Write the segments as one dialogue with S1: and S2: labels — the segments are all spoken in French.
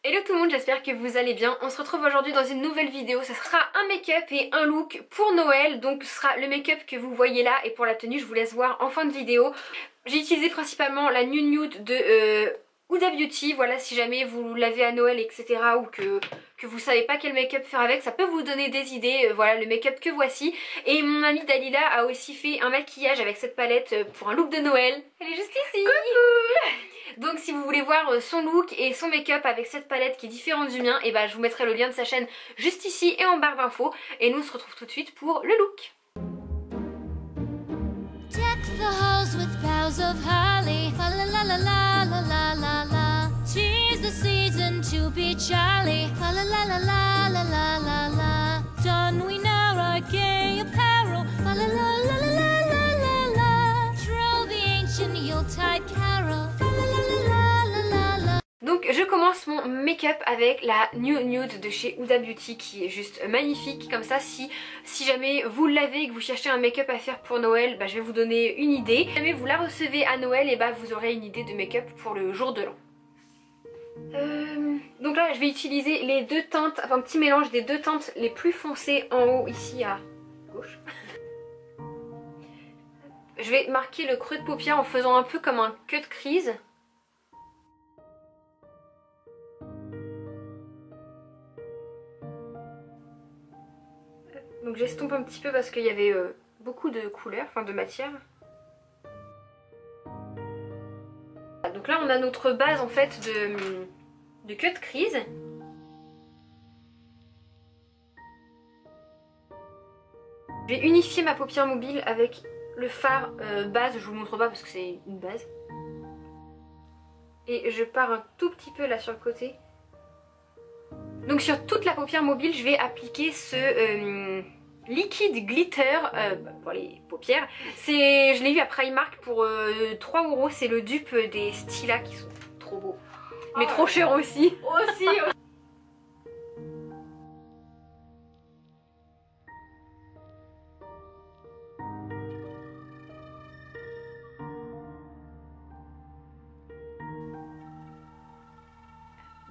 S1: Hello tout le monde, j'espère que vous allez bien. On se retrouve aujourd'hui dans une nouvelle vidéo. Ça sera un make-up et un look pour Noël. Donc ce sera le make-up que vous voyez là. Et pour la tenue, je vous laisse voir en fin de vidéo. J'ai utilisé principalement la Nude Nude de Huda Beauty. Voilà, si jamais vous l'avez à Noël, etc. ou que vous savez pas quel make-up faire avec, ça peut vous donner des idées. Voilà le make-up que voici. Et mon amie Dalila a aussi fait un maquillage avec cette palette pour un look de Noël. Elle est juste ici. Coucou. Donc si vous voulez voir son look et son make-up avec cette palette qui est différente du mien, et bah je vous mettrai le lien de sa chaîne juste ici et en barre d'infos. Et nous on se retrouve tout de suite pour le look. Donc je commence mon make-up avec la Nude Nude de chez Huda Beauty qui est juste magnifique. Comme ça si jamais vous l'avez et que vous cherchez un make-up à faire pour Noël, bah, je vais vous donner une idée. Si jamais vous la recevez à Noël, et bah, vous aurez une idée de make-up pour le jour de l'an. Donc là je vais utiliser les deux teintes, enfin un petit mélange des deux teintes les plus foncées en haut ici à gauche. Je vais marquer le creux de paupière en faisant un peu comme un cut crease. Donc j'estompe un petit peu parce qu'il y avait beaucoup de couleurs, enfin de matière. Donc là on a notre base en fait de cut crease. Je vais unifier ma paupière mobile avec le fard base, je vous le montre pas parce que c'est une base. Et je pars un tout petit peu là sur le côté. Donc sur toute la paupière mobile je vais appliquer ce liquide glitter pour les paupières. Je l'ai eu à Primark pour 3 €, c'est le dupe des Stila qui sont trop beaux. Mais trop chers aussi. Aussi.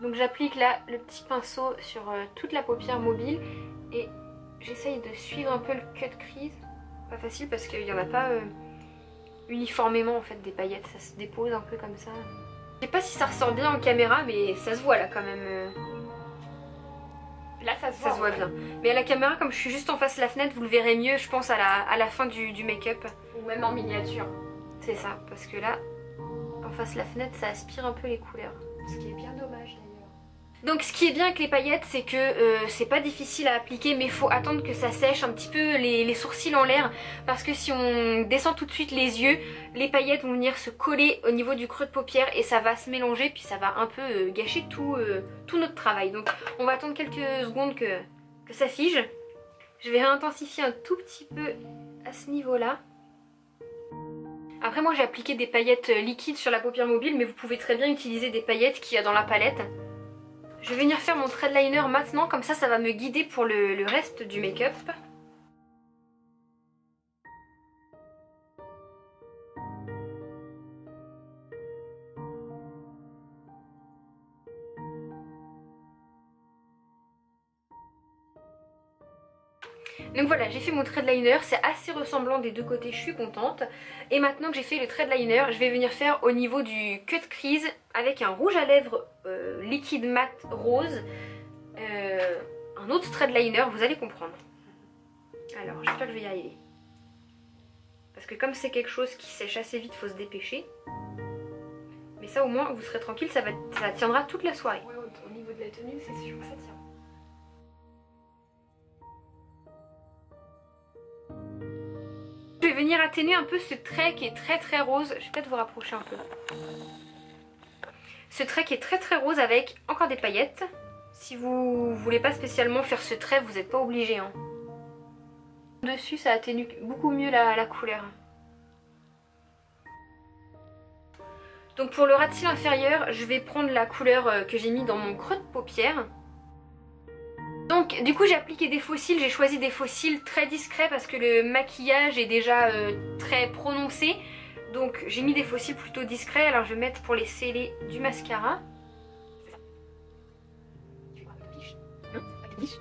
S1: Donc j'applique là le petit pinceau sur toute la paupière mobile et j'essaye de suivre un peu le cut crease. Pas facile parce qu'il n'y en a pas uniformément en fait des paillettes, ça se dépose un peu comme ça. Je sais pas si ça ressort bien en caméra mais ça se voit là quand même. Là ça se voit bien. Mais à la caméra comme je suis juste en face de la fenêtre vous le verrez mieux je pense à la fin du make-up. Ou même en miniature. C'est ça parce que là en face de la fenêtre ça aspire un peu les couleurs.
S2: Ce qui est bien dommage d'ailleurs.
S1: Donc ce qui est bien avec les paillettes c'est que c'est pas difficile à appliquer mais il faut attendre que ça sèche un petit peu les sourcils en l'air parce que si on descend tout de suite les yeux, les paillettes vont venir se coller au niveau du creux de paupière et ça va se mélanger puis ça va un peu gâcher tout notre travail. Donc on va attendre quelques secondes que ça fige. Je vais réintensifier un tout petit peu à ce niveau là. Après moi j'ai appliqué des paillettes liquides sur la paupière mobile mais vous pouvez très bien utiliser des paillettes qu'il y a dans la palette. Je vais venir faire mon thread liner maintenant, comme ça va me guider pour le reste du make-up. Donc voilà, j'ai fait mon thread liner, c'est assez ressemblant des deux côtés, je suis contente. Et maintenant que j'ai fait le thread liner, je vais venir faire au niveau du cut crease avec un rouge à lèvres liquide mat rose, un autre thread liner, vous allez comprendre. Alors j'espère que je vais y arriver. Parce que comme c'est quelque chose qui sèche assez vite, faut se dépêcher. Mais ça au moins vous serez tranquille, ça tiendra toute la soirée.
S2: Ouais, au niveau de la tenue c'est sûr que ça tient.
S1: Je vais venir atténuer un peu ce trait qui est très rose. Je vais peut-être vous rapprocher un peu. Ce trait qui est très rose avec encore des paillettes. Si vous voulez pas spécialement faire ce trait, vous n'êtes pas obligé. Hein. Dessus, ça atténue beaucoup mieux la couleur. Donc pour le ras de cils inférieur, je vais prendre la couleur que j'ai mis dans mon creux de paupière. Donc du coup j'ai appliqué des faux cils, j'ai choisi des faux cils très discrets parce que le maquillage est déjà très prononcé. Donc j'ai mis des faux cils plutôt discrets, alors je vais mettre pour les sceller du mascara. biche.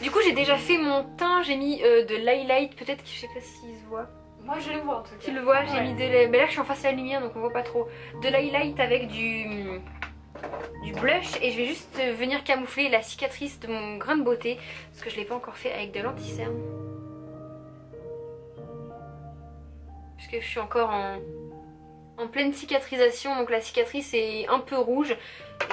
S1: Du coup j'ai déjà fait mon teint, j'ai mis de l'highlight, peut-être que je sais pas s'il se voit.
S2: Moi je le vois en tout cas.
S1: Tu le vois, j'ai mis mais là je suis en face de la lumière donc on voit pas trop. De l'highlight avec du blush et je vais juste venir camoufler la cicatrice de mon grain de beauté parce que je l'ai pas encore fait avec de l'anti-cerne. Puisque je suis encore en pleine cicatrisation, donc la cicatrice est un peu rouge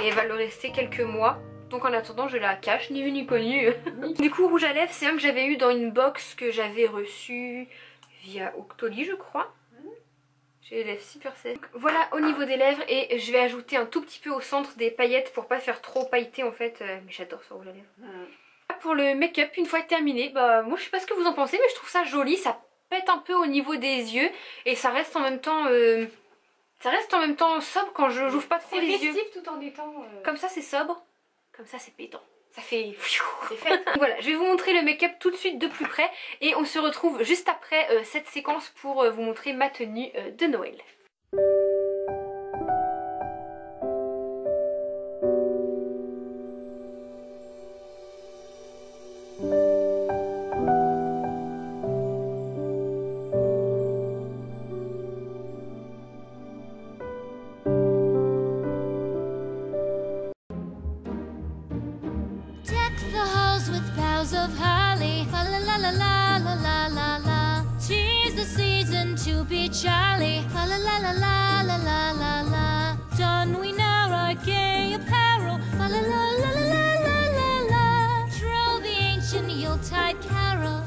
S1: et elle va le rester quelques mois. Donc en attendant je la cache, ni vu ni connu. Du coup rouge à lèvres c'est un que j'avais eu dans une box que j'avais reçu via Octoly je crois. J'ai les lèvres super sèches. Voilà au niveau des lèvres et je vais ajouter un tout petit peu au centre des paillettes pour pas faire trop pailleté en fait. Mais j'adore ce rouge à lèvres. Pour le make-up une fois terminé, bah moi je sais pas ce que vous en pensez mais je trouve ça joli, ça pète un peu au niveau des yeux et ça reste en même temps sobre quand je j'ouvre pas trop les yeux.
S2: C'est festif tout en étant...
S1: Comme ça c'est sobre, comme ça c'est pétant. Ça fait... C'est fait. Voilà, je vais vous montrer le make-up tout de suite de plus près et on se retrouve juste après cette séquence pour vous montrer ma tenue de Noël.
S3: Of holly, fa la la la la la la la la. 'Tis the season to be jolly, fa la la la la la la la la. Don we now our gay apparel, fa la la la la la la la la. Troll the ancient Yuletide carol.